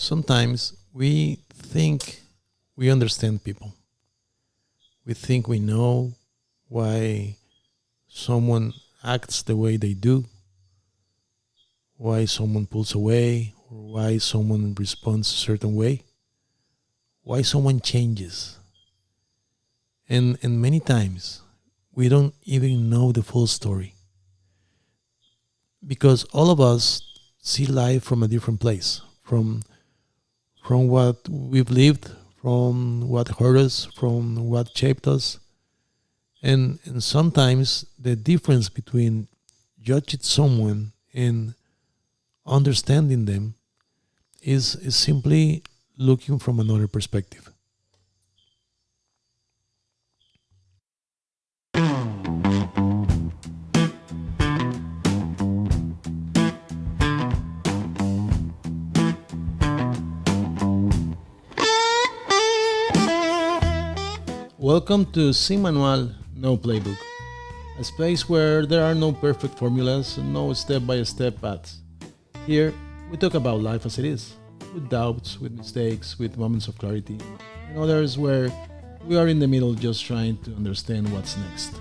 Sometimes we think we understand people. We think we know why someone acts the way they do, why someone pulls away, or why someone responds a certain way, why someone changes. And many times we don't even know the full story because all of us see life from a different place, from what we've lived, from what hurt us, from what shaped us. And sometimes the difference between judging someone and understanding them is simply looking from another perspective. Welcome to Sin Manual, No Playbook, a space where there are no perfect formulas and no step by step paths. Here, we talk about life as it is, with doubts, with mistakes, with moments of clarity, and others where we are in the middle just trying to understand what's next.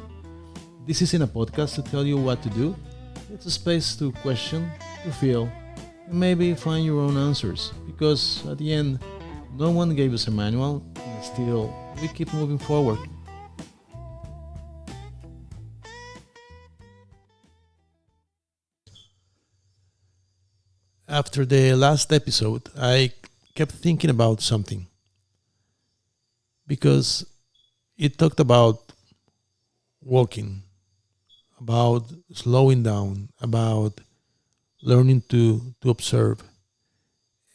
This isn't a podcast to tell you what to do, it's a space to question, to feel, and maybe find your own answers, because at the end, no one gave us a manual, and still, we keep moving forward. After the last episode, I kept thinking about something because it talked about walking, about slowing down, about learning to observe.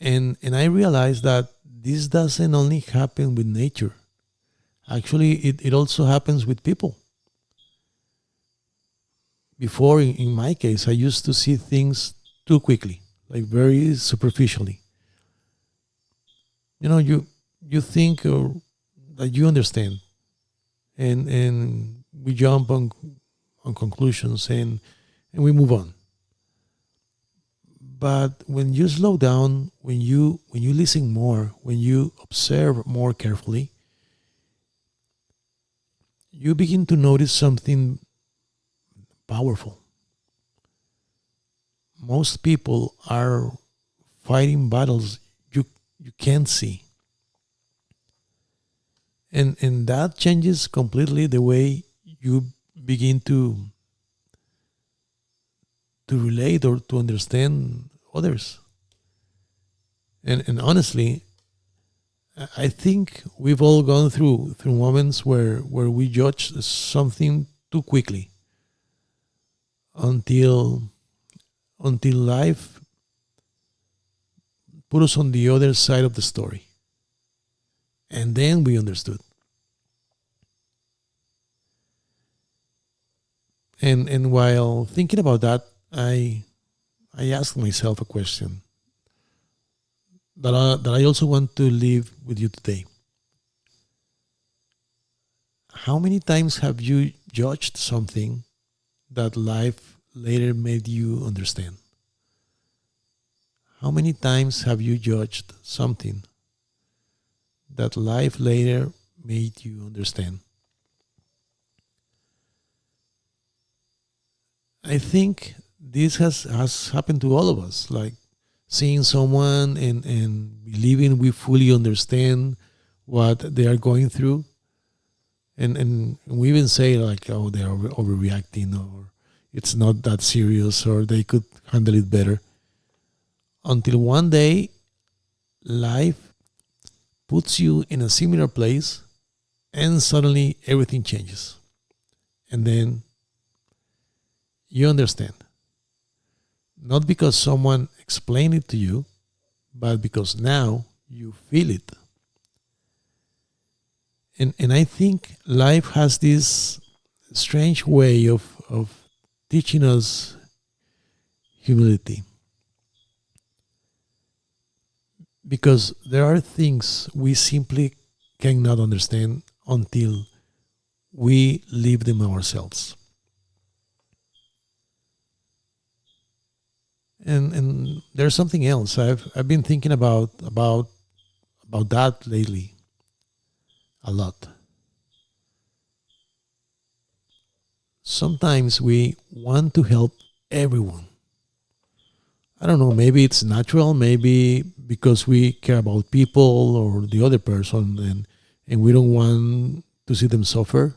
And I realized that this doesn't only happen with nature. Actually, it also happens with people. Before, in my case, I used to see things too quickly, like very superficially. You think that you understand, and we jump on conclusions and we move on. But when you slow down, when you listen more, when you observe more carefully, you begin to notice something powerful. Most people are fighting battles you can't see. And that changes completely the way you begin to relate or to understand others. And honestly, I think we've all gone through moments where we judge something too quickly until until life put us on the other side of the story. And then we understood. And while thinking about that, I asked myself a question that I also want to leave with you today. How many times have you judged something that life later made you understand? How many times have you judged something that life later made you understand? I think this has happened to all of us, like seeing someone and believing we fully understand what they are going through. And we even say like, oh, they are overreacting, or it's not that serious, or they could handle it better. Until one day, life puts you in a similar place and suddenly everything changes. And then you understand. Not because someone explained it to you, but because now you feel it. And I think life has this strange way of teaching us humility. Because there are things we simply cannot understand until we live them ourselves. And there's something else. I've been thinking about that lately a lot. Sometimes we want to help everyone. I don't know, maybe it's natural, maybe because we care about people or the other person, and we don't want to see them suffer.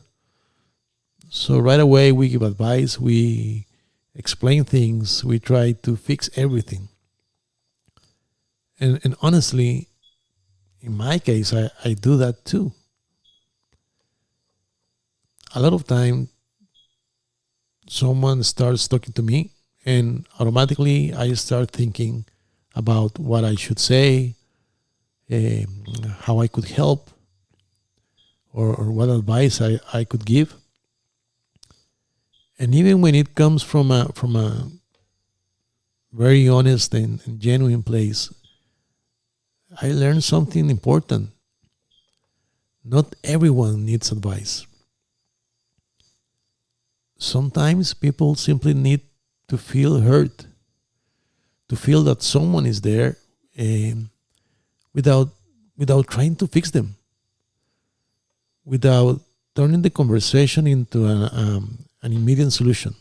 So right away we give advice, we explain things, we try to fix everything. And honestly, in my case, I do that too. A lot of time someone starts talking to me, and automatically I start thinking about what I should say, how I could help, or what advice I could give. And even when it comes from a very honest and genuine place, I learned something important. Not everyone needs advice. Sometimes people simply need to feel heard, to feel that someone is there, um, without without trying to fix them, without turning the conversation into an immediate solution.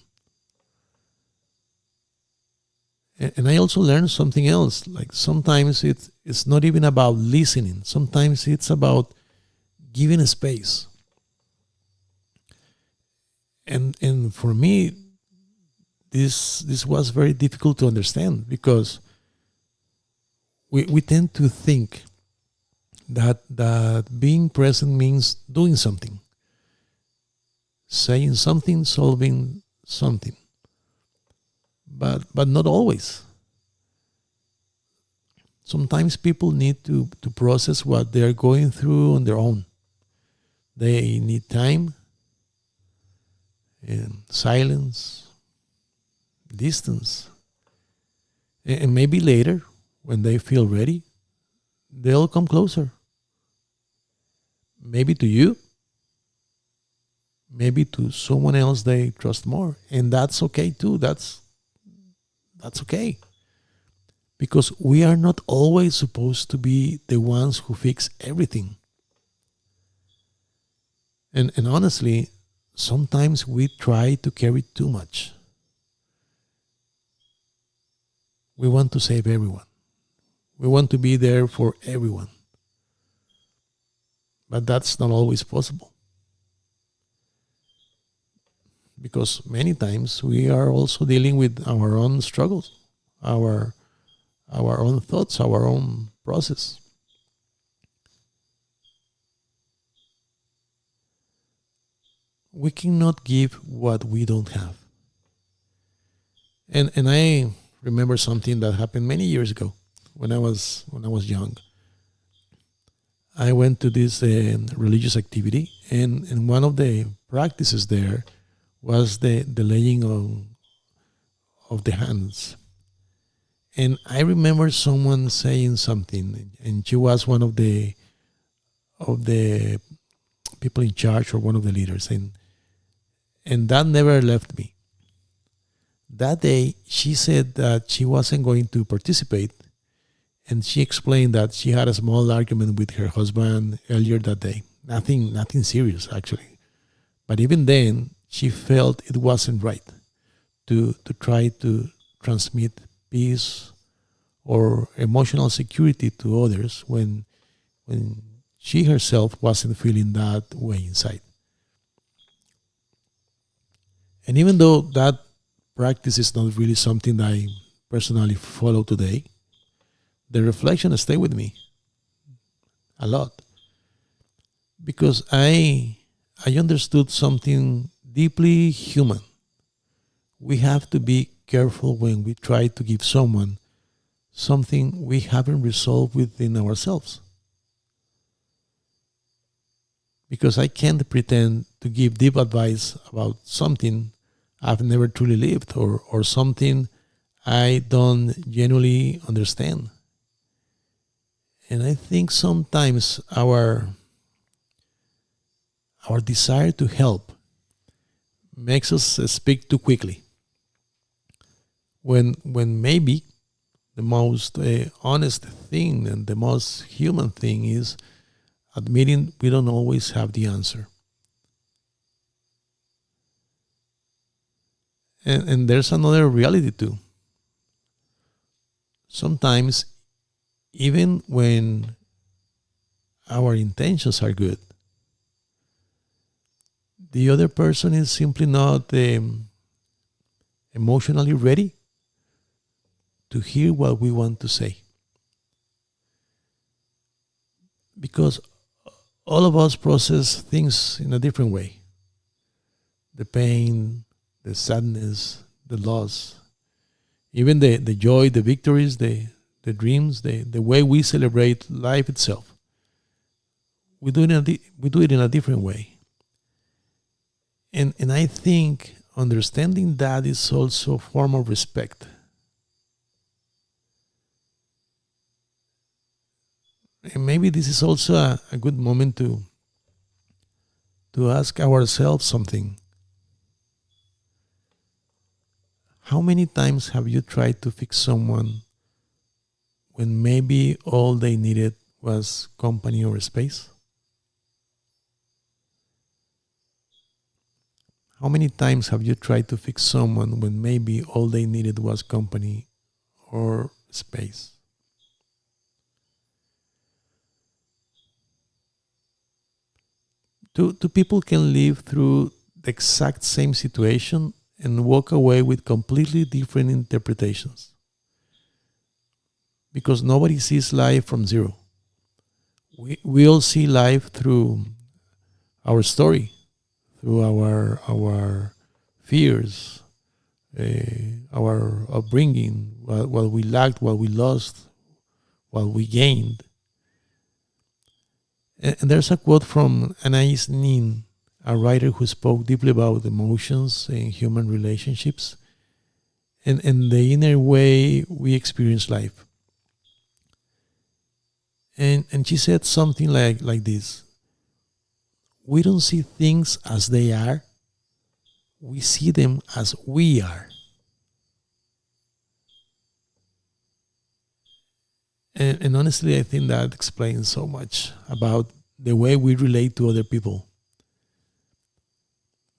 And I also learned something else. Like sometimes it's not even about listening. Sometimes it's about giving a space. And for me, this was very difficult to understand because we tend to think that being present means doing something, saying something, solving something. But not always. Sometimes people need to process what they're going through on their own. They need time and silence, distance. And maybe later, when they feel ready, they'll come closer. Maybe to you, maybe to someone else they trust more. And that's okay too. That's okay. Because we are not always supposed to be the ones who fix everything. And honestly, sometimes we try to carry too much. We want to save everyone. We want to be there for everyone. But that's not always possible. Because many times we are also dealing with our own struggles, our our own thoughts, our own process. We cannot give what we don't have. And I remember something that happened many years ago when I was young. I went to this religious activity, and one of the practices there was the laying of the hands. And I remember someone saying something, and she was one of the people in charge or one of the leaders, and that never left me. That day, she said that she wasn't going to participate, and she explained that she had a small argument with her husband earlier that day. Nothing serious actually, but even then, she felt it wasn't right to try to transmit peace or emotional security to others when she herself wasn't feeling that way inside. And even though that practice is not really something that I personally follow today, the reflection stayed with me a lot because I understood something deeply human. We have to be careful when we try to give someone something we haven't resolved within ourselves. Because I can't pretend to give deep advice about something I've never truly lived, or something I don't genuinely understand. And I think sometimes our desire to help makes us speak too quickly. when maybe the most honest thing and the most human thing is admitting we don't always have the answer. And there's another reality too. Sometimes, even when our intentions are good, the other person is simply not emotionally ready to hear what we want to say. Because all of us process things in a different way: the pain, the sadness, the loss, even the joy, the victories, the dreams, the way we celebrate life itself. We do it in a different way. And I think understanding that is also a form of respect. And maybe this is also a good moment to ask ourselves something. How many times have you tried to fix someone when maybe all they needed was company or space? How many times have you tried to fix someone when maybe all they needed was company or space? Two people can live through the exact same situation and walk away with completely different interpretations, because nobody sees life from zero. We all see life through our story, through our fears, our upbringing, what we lacked, what we lost, what we gained. And there's a quote from Anais Nin, a writer who spoke deeply about emotions and human relationships and the inner way we experience life. And she said something like this: we don't see things as they are, we see them as we are. And honestly, I think that explains so much about the way we relate to other people.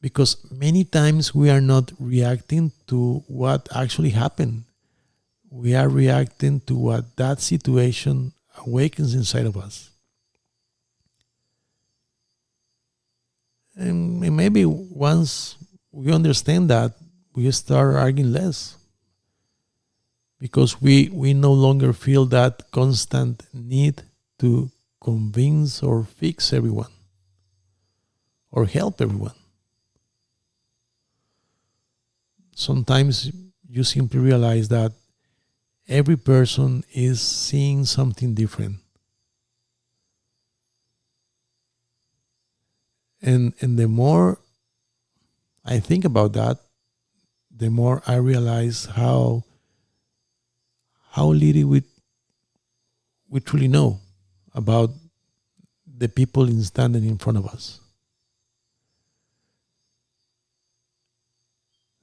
Because many times we are not reacting to what actually happened, we are reacting to what that situation awakens inside of us. And maybe once we understand that, we start arguing less, because we no longer feel that constant need to convince or fix everyone or help everyone. Sometimes you simply realize that every person is seeing something different. And the more I think about that, the more I realize how little we truly know about the people standing in front of us.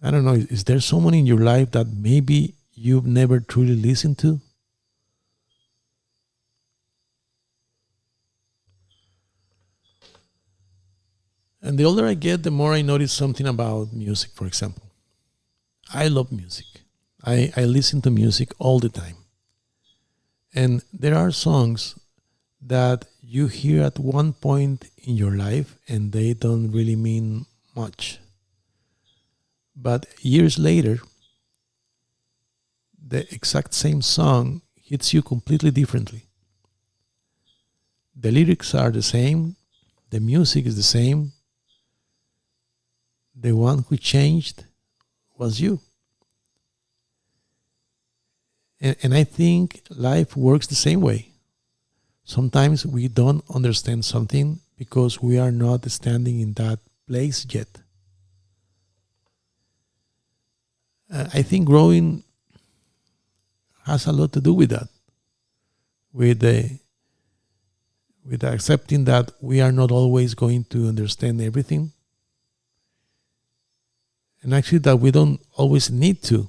I don't know, is there someone in your life that maybe you've never truly listened to? And the older I get, the more I notice something about music, for example. I love music. I listen to music all the time. And there are songs that you hear at one point in your life and they don't really mean much. But years later, the exact same song hits you completely differently. The lyrics are the same, the music is the same. The one who changed was you. And I think life works the same way. Sometimes we don't understand something because we are not standing in that place yet. I think growing has a lot to do with that, with the with accepting that we are not always going to understand everything, and actually that we don't always need to.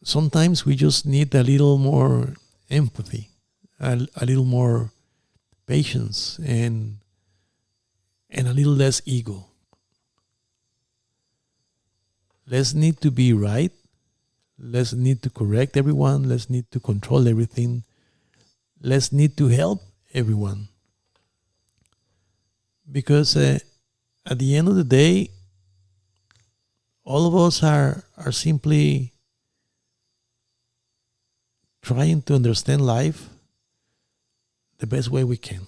sometimes we just need a little more empathy, a little more patience, and a little less ego. Less need to be right, less need to correct everyone, less need to control everything, less need to help everyone. Because at the end of the day, all of us are simply trying to understand life the best way we can.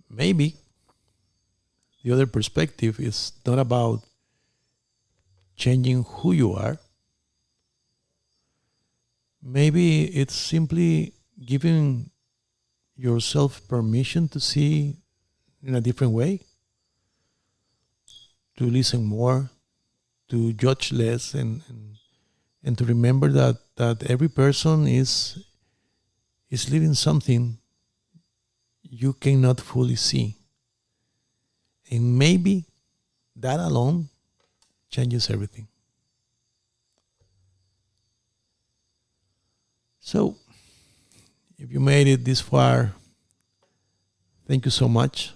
Maybe the other perspective is not about changing who you are. Maybe it's simply giving yourself permission to see in a different way, to listen more, to judge less, and to remember that every person is living something you cannot fully see. And maybe that alone changes everything. So, if you made it this far, thank you so much.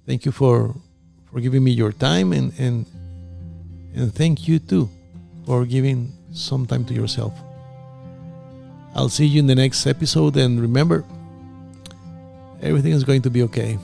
Thank you for giving me your time, and thank you too for giving some time to yourself. I'll see you in the next episode, and remember, everything is going to be okay.